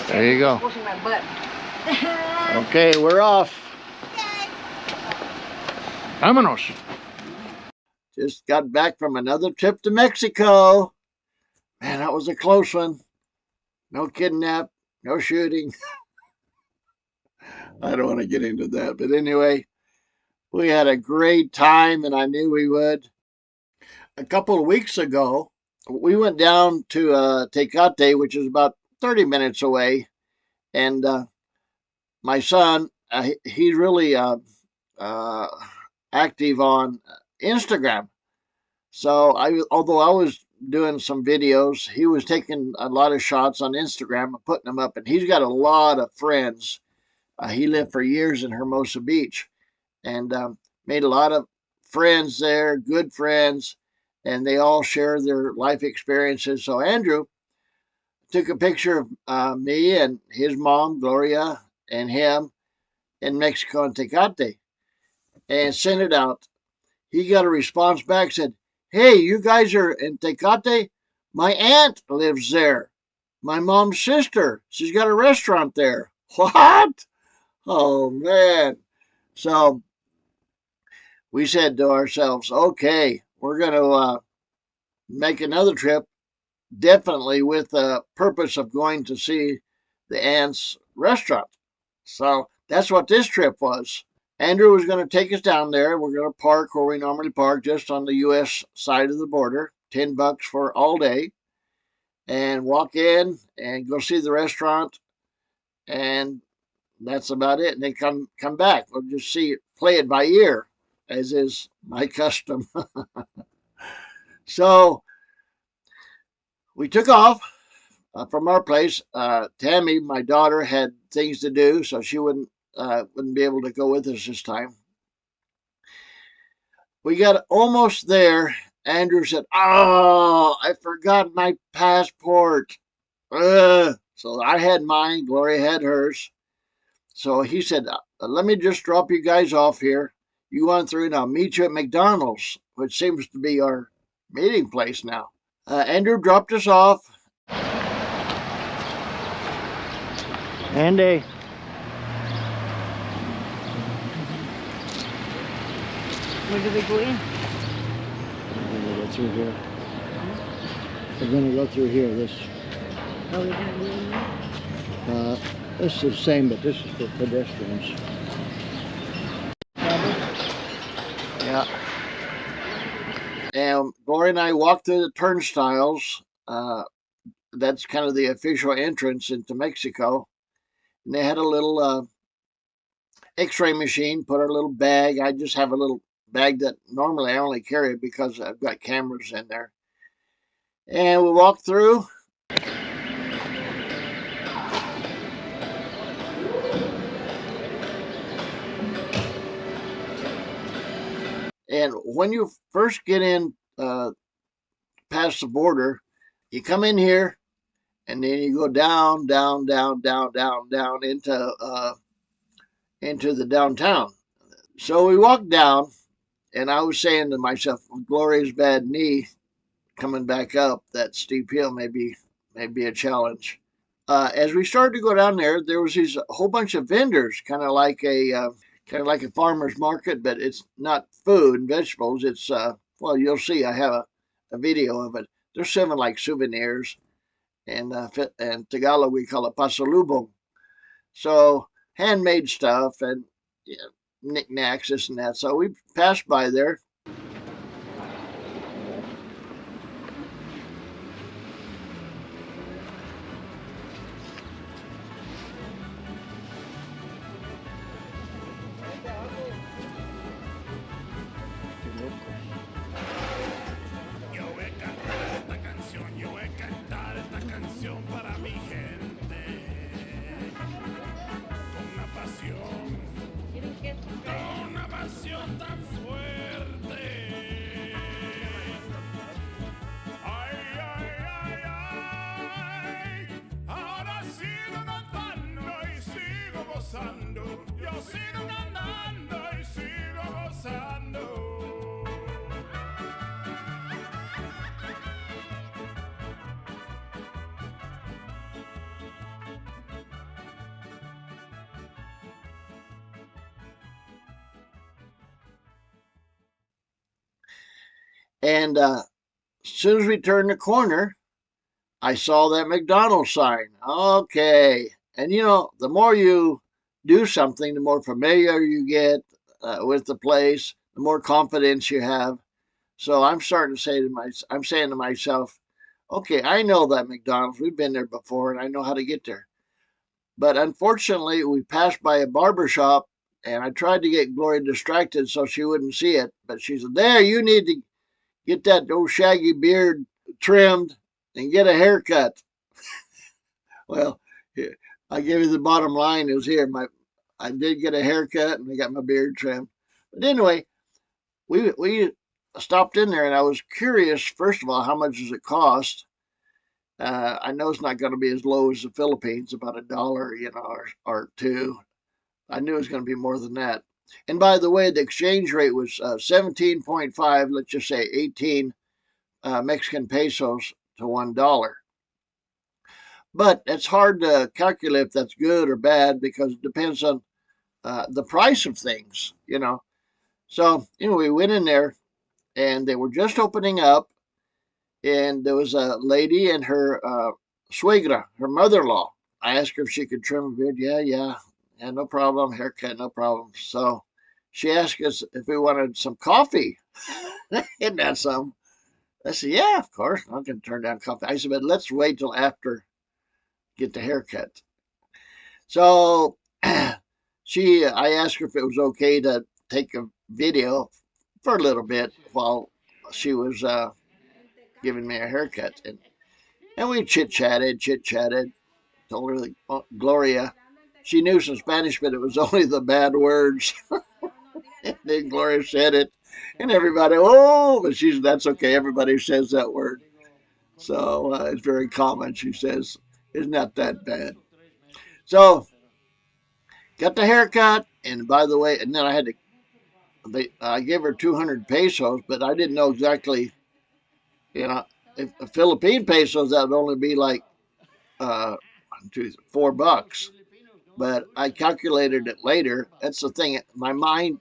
There you go. Pushing my butt. Okay, we're off. Vámonos. Just got back from another trip to Mexico. Man, that was a close one. No kidnap, no shooting. I don't want to get into that. But anyway, we had a great time, and I knew we would. A couple of weeks ago, we went down to Tecate, which is about 30 minutes away. And my son, he's really active on Instagram. So although I was doing some videos, he was taking a lot of shots on Instagram and putting them up. And he's got a lot of friends. He lived for years in Hermosa Beach and made a lot of friends there, good friends, and they all share their life experiences. So Andrew took a picture of me and his mom, Gloria, and him in Mexico and Tecate and sent it out. He got a response back, said, "Hey, you guys are in Tecate? My aunt lives there. My mom's sister. She's got a restaurant there." What? Oh, man. So we said to ourselves, okay, we're going to make another trip, definitely with the purpose of going to see the aunt's restaurant. So that's what this trip was. Andrew was going to take us down there. We're going to park where we normally park, just on the U.S. side of the border, $10 for all day, and walk in and go see the restaurant, and that's about it. And then come back. We'll just play it by ear, as is my custom. So we took off from our place. Tammy, my daughter, had things to do, so she wouldn't be able to go with us this time. We got almost there. Andrew said, "Oh, I forgot my passport." So I had mine. Gloria had hers. So he said, "Let me just drop you guys off here. You go on through, and I'll meet you at McDonald's," which seems to be our meeting place now. Andrew dropped us off. Andy. Where do we go in? We're going to go through here. We're going to go through here. This. Oh, we're going to go in there? This is the same, but this is for pedestrians. Yeah. And Gloria and I walked through the turnstiles. That's kind of the official entrance into Mexico. And they had a little x-ray machine, put our little bag. I just have a little bag that normally I only carry because I've got cameras in there. And we walked through. And when you first get in past the border, you come in here, and then you go down into the downtown. So we walked down, and I was saying to myself, Gloria's bad knee coming back up that steep hill may be a challenge. As we started to go down there, there was a whole bunch of vendors, kind of like a farmer's market, but it's not food and vegetables. It's well, you'll see. I have a video of it. They're selling like souvenirs, and Tagalog we call it pasalubong. So handmade stuff and knickknacks, this and that. So we passed by there. And as soon as we turned the corner, I saw that McDonald's sign. Okay. And you know, the more you do something, the more familiar you get with the place, the more confidence you have. So I'm starting to say I'm saying to myself, okay, I know that McDonald's. We've been there before and I know how to get there. But unfortunately, we passed by a barber shop and I tried to get Gloria distracted so she wouldn't see it. But she said, there, you need to get that old shaggy beard trimmed and get a haircut. Well, I give you the bottom line is here. I did get a haircut and I got my beard trimmed. But anyway, we stopped in there and I was curious, first of all, how much does it cost? I know it's not going to be as low as the Philippines, about $1, you know, or two. I knew it was going to be more than that. And by the way, the exchange rate was 17.5, let's just say 18 Mexican pesos to $1. But it's hard to calculate if that's good or bad because it depends on the price of things, you know. So, you know, we went in there and they were just opening up, and there was a lady and her suegra, her mother-in-law. I asked her if she could trim a beard. Yeah, no problem. Haircut, no problem. So she asked us if we wanted some coffee. Isn't that something? I said, yeah, of course. I'm going to turn down coffee. I said, but let's wait till after get the haircut. So I asked her if it was okay to take a video for a little bit while she was giving me a haircut. And we chit-chatted. Told her that Gloria, she knew some Spanish, but it was only the bad words. And then Gloria said it, and everybody, oh, but that's okay. Everybody says that word. So it's very common. She says, it's not that bad. So got the haircut, and by the way, and then I gave her 200 pesos, but I didn't know exactly, you know, if Philippine pesos, that would only be like $4. But I calculated it later. That's the thing. My mind,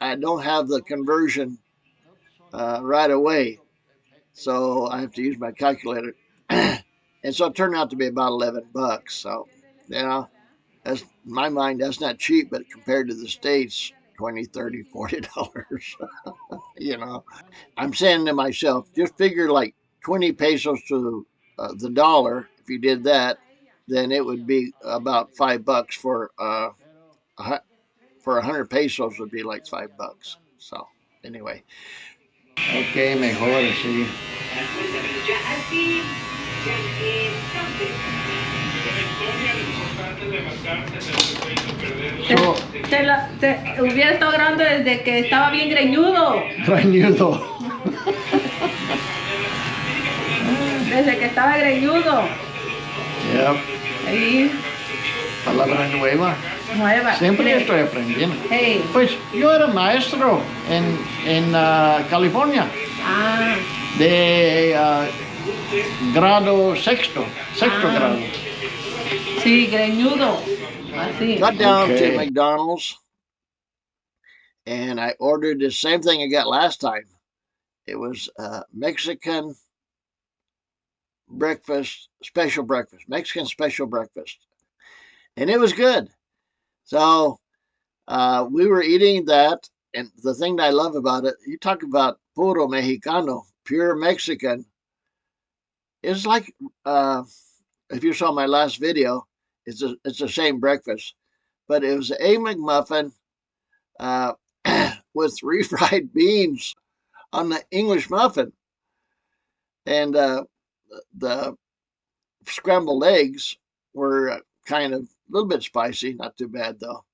I don't have the conversion right away, so I have to use my calculator. And so it turned out to be about $11. So, you know, that's my mind. That's not cheap, but compared to the states, 20, 30, $40. You know, I'm saying to myself, just figure like 20 pesos to the dollar. If you did that, then it would be about $5 for 100 pesos would be like $5. So anyway, okay, mejor sí. Hubiera estado grabando desde que estaba bien greñudo. Greñudo. Desde que estaba greñudo. Yep. Ahí. Palabra nueva. Siempre estoy aprendiendo. Hey. Pues yo era maestro en California. Ah. De grado sexto grado. Sí, greñudo. Así. Got down to McDonald's and I ordered the same thing I got last time. It was Mexican special breakfast, Mexican special breakfast. And it was good. So we were eating that, and the thing that I love about it, you talk about puro Mexicano, pure Mexican. It's like if you saw my last video, it's the same breakfast, but it was a McMuffin with refried beans on the English muffin, and the scrambled eggs were kind of a little bit spicy, not too bad though.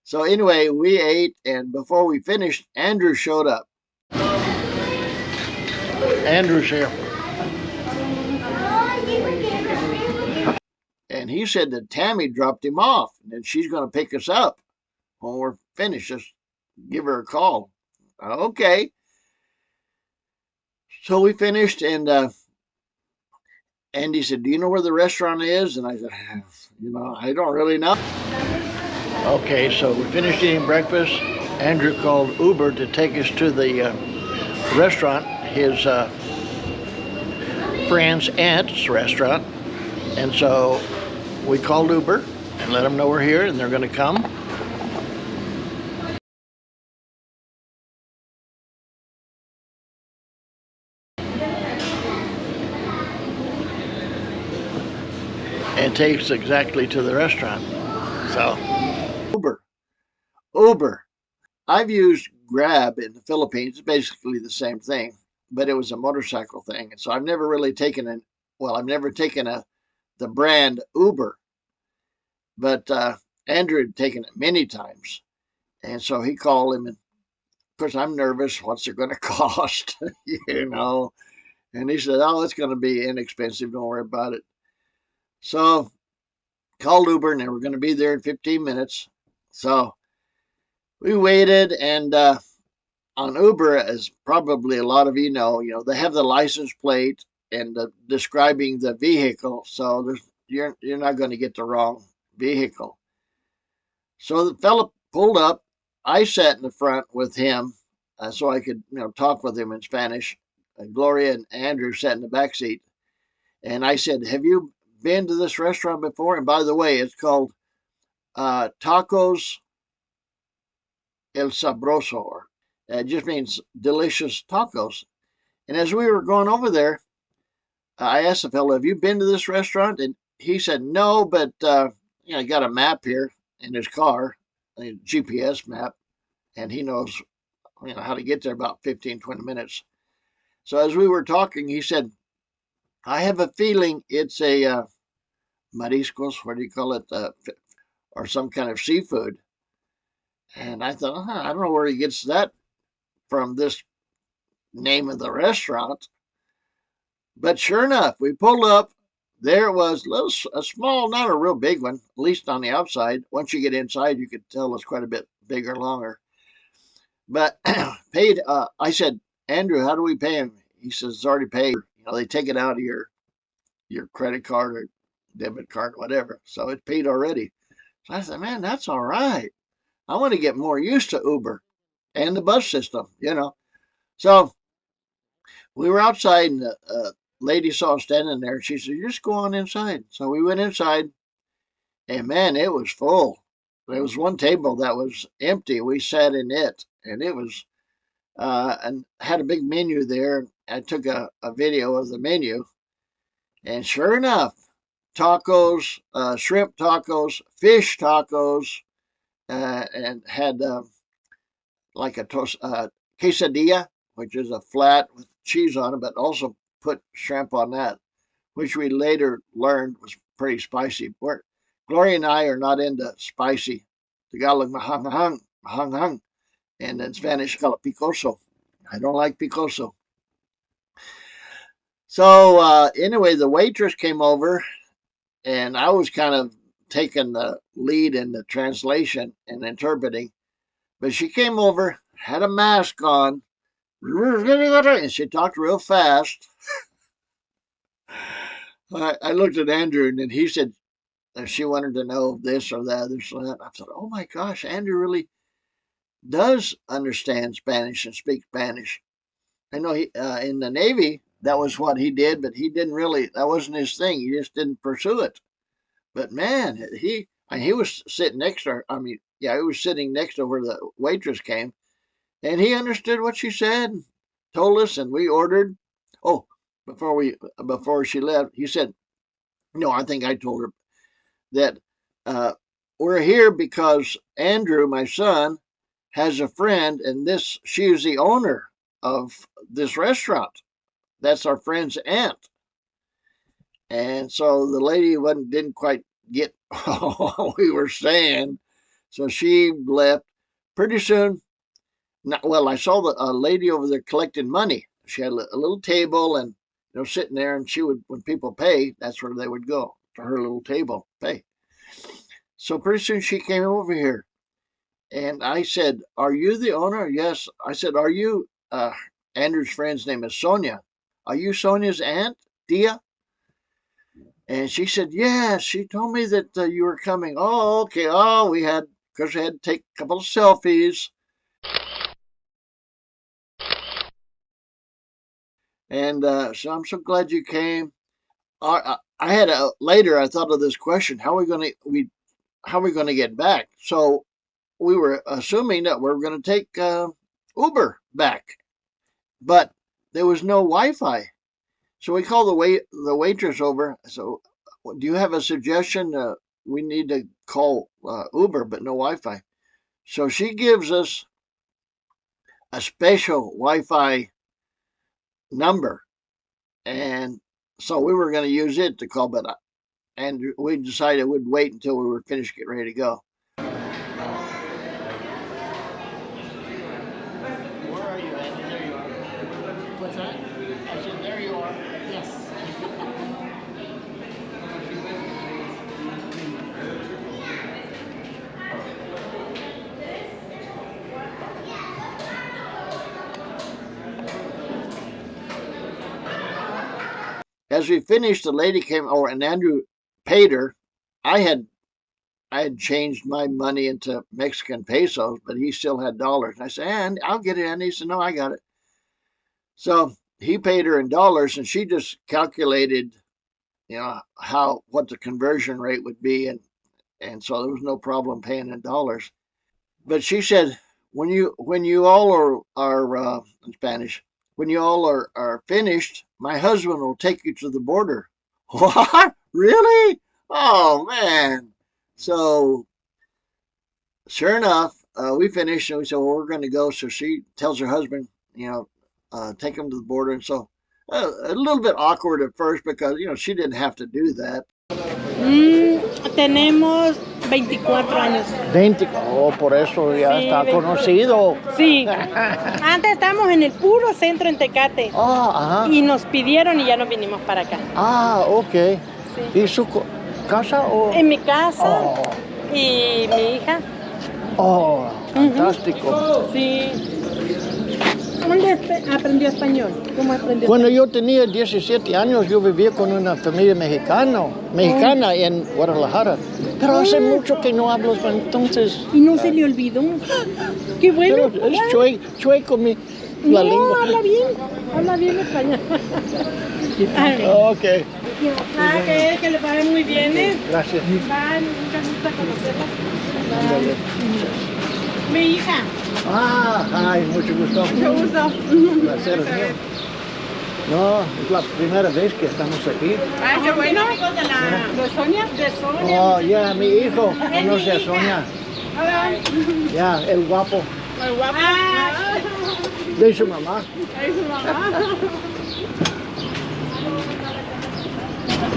So anyway, we ate, and before we finished, Andrew showed up. Andrew's here. And he said that Tammy dropped him off, and that she's going to pick us up when we're finished. Just give her a call. Okay. So we finished, and Andy said, do you know where the restaurant is? And I said, you know, I don't really know. Okay, so we finished eating breakfast. Andrew called Uber to take us to the restaurant, his friend's aunt's restaurant. And so we called Uber and let them know we're here and they're going to come. And takes exactly to the restaurant. So, Uber. I've used Grab in the Philippines. It's basically the same thing, but it was a motorcycle thing. And so I've never really taken the brand Uber, but Andrew had taken it many times. And so he called him, and of course I'm nervous. What's it going to cost? you know? And he said, "Oh, it's going to be inexpensive. Don't worry about it." So called Uber, and they were going to be there in 15 minutes. So we waited, and on Uber, as probably a lot of you know, they have the license plate and describing the vehicle, so you're not going to get the wrong vehicle. So the fella pulled up. I sat in the front with him, so I could talk with him in Spanish. Gloria and Andrew sat in the back seat, and I said, "Have you been to this restaurant before?" And by the way, it's called Tacos El Sabroso. It just means delicious tacos. And as we were going over there, I asked the fellow, "Have you been to this restaurant?" And he said, "No, but I got a map here in his car, a GPS map, and he knows how to get there about 15, 20 minutes. So as we were talking, he said, "I have a feeling it's a mariscos, what do you call it, or some kind of seafood." And I thought, I don't know where he gets that from, this name of the restaurant. But sure enough, we pulled up. There it was, a small, not a real big one, at least on the outside. Once you get inside, you could tell it's quite a bit bigger, longer. But paid. I said, "Andrew, how do we pay him?" He says, "It's already paid. They take it out of your credit card or debit card, whatever. So it's paid already." So I said, "Man, that's all right. I want to get more used to Uber and the bus system. So we were outside, and the lady saw us standing there. She said, "Just go on inside." So we went inside, and man, it was full. There was one table that was empty. We sat in it, and it was, and had a big menu there. I took a video of the menu, and sure enough, tacos, shrimp tacos, fish tacos, and had like a quesadilla, which is a flat with cheese on it, but also put shrimp on that, which we later learned was pretty spicy. Gloria and I are not into spicy. Tagalog, mahang, and in Spanish, call it picoso. I don't like picoso. So anyway, the waitress came over, and I was kind of taking the lead in the translation and interpreting. But she came over, had a mask on, and she talked real fast. I looked at Andrew, and then he said she wanted to know this or that, this or that. I thought, oh my gosh, Andrew really does understand Spanish and speak Spanish. I know he in the Navy, that was what he did, but he didn't really, that wasn't his thing. He just didn't pursue it. But man, he was sitting next to her. He was sitting next to where the waitress came, and he understood what she said, told us, and we ordered. Oh, before she left, he said, "No, I think I told her that we're here because Andrew, my son, has a friend, and she is the owner of this restaurant. That's our friend's aunt." And so the lady didn't quite get what we were saying, so she left. Pretty soon, I saw a lady over there collecting money. She had a little table, and sitting there, and she would, when people pay, that's where they would go, to her little table, pay. So pretty soon she came over here, and I said, "Are you the owner?" "Yes." I said, "Are you Andrew's friend's name is Sonia? Are you Sonia's aunt, Dia?" And she said, "Yes, she told me that you were coming." "Oh, okay." Oh, we had to take a couple of selfies. And so I'm so glad you came. I had later. I thought of this question: how are we going to get back? So we were assuming that we were going to take Uber back, but there was no Wi-Fi. So we called the waitress over. So, do you have a suggestion? We need to call Uber, but no Wi-Fi. So she gives us a special Wi-Fi number, and so we were going to use it to call, but and we decided we'd wait until we were finished, get ready to go. Where are you, Andy? There you are. What's that? I said, there you are. Yes. As we finished, the lady came over, and Andrew paid her. I had changed my money into Mexican pesos, but he still had dollars. And I said, and I'll get it. And he said, no, I got it. So he paid her in dollars, and she just calculated, what the conversion rate would be, and so there was no problem paying in dollars. But she said, when you all are in Spanish, when you all are finished, my husband will take you to the border. What? Really? Oh man! So sure enough, we finished, and we said, well, we're going to go. So she tells her husband, take him to the border. And so a little bit awkward at first because, she didn't have to do that. Tenemos 24 años. 20, por eso ya Sí, está 20. conocido. Sí. Antes estábamos en el puro centro en Tecate. Ajá. Y nos pidieron y ya nos vinimos para acá. Ok. Sí. ¿Y su casa o...? En mi casa y mi hija. Fantástico. Sí. ¿Dónde aprendió español? ¿Cómo aprendió? Cuando yo tenía 17 años, yo vivía con una familia mexicana en Guadalajara. Pero hace mucho que no hablo español, entonces... Y no se le olvidó. Qué bueno. Pero es chueco la lengua. No, habla bien español. Ok. Que le vaya muy bien, ¿eh? Gracias. Bye, mucha gusto conocerla. Mi hija. Ay, mucho gusto. Mucho gusto. Placer es mío. No, es la primera vez que estamos aquí. Qué bueno. ¿De Sonia? De Sonia. Ya, mi hijo conoce a Sonia. Hola. Ya, el guapo. Muy guapo. De su mamá. Es su mamá.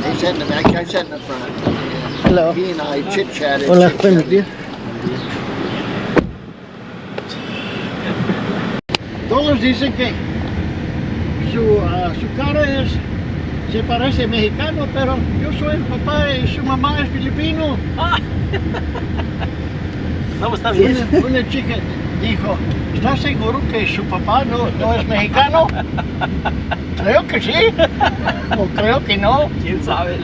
I sat in the back, I sat in the front. Hello. He and I chit-chatted. Hola, buenos días. Todos dicen que su cara se parece mexicano, pero yo soy el papá y su mamá es filipino. No, está bien. Una chica dijo, ¿estás seguro que su papá no es mexicano? Creo que sí, o creo que no. ¿Quién sabe?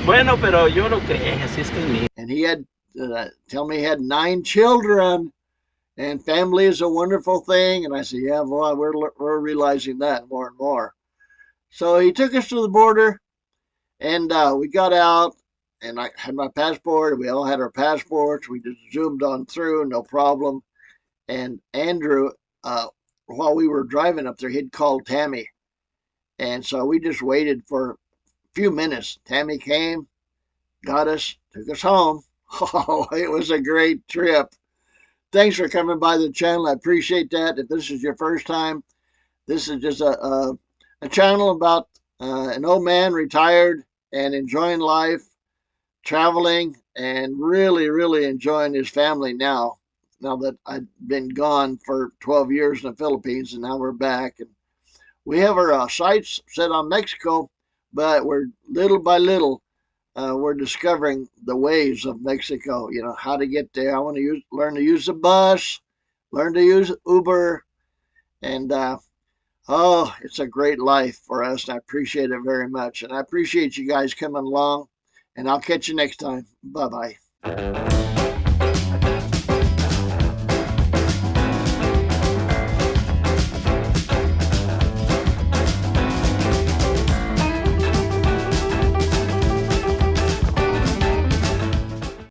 Bueno, pero yo lo creé, así es que es mío. And he had, tell me he had 9 children, and family is a wonderful thing. And I said, yeah, boy, we're realizing that more and more. So he took us to the border, and we got out, and I had my passport. We all had our passports. We just zoomed on through, no problem. And Andrew, while we were driving up there, he'd called Tammy. And so we just waited for a few minutes. Tammy came, got us, took us home. Oh, it was a great trip. Thanks for coming by the channel. I appreciate that. If this is your first time, this is just a channel about an old man retired and enjoying life, traveling, and really, really enjoying his family now that I've been gone for 12 years in the Philippines, and now we're back. And we have our sights set on Mexico, but we're little by little, we're discovering the ways of Mexico, how to get there. I want to learn to use the bus, learn to use Uber, and it's a great life for us, and I appreciate it very much. And I appreciate you guys coming along, and I'll catch you next time. Bye-bye.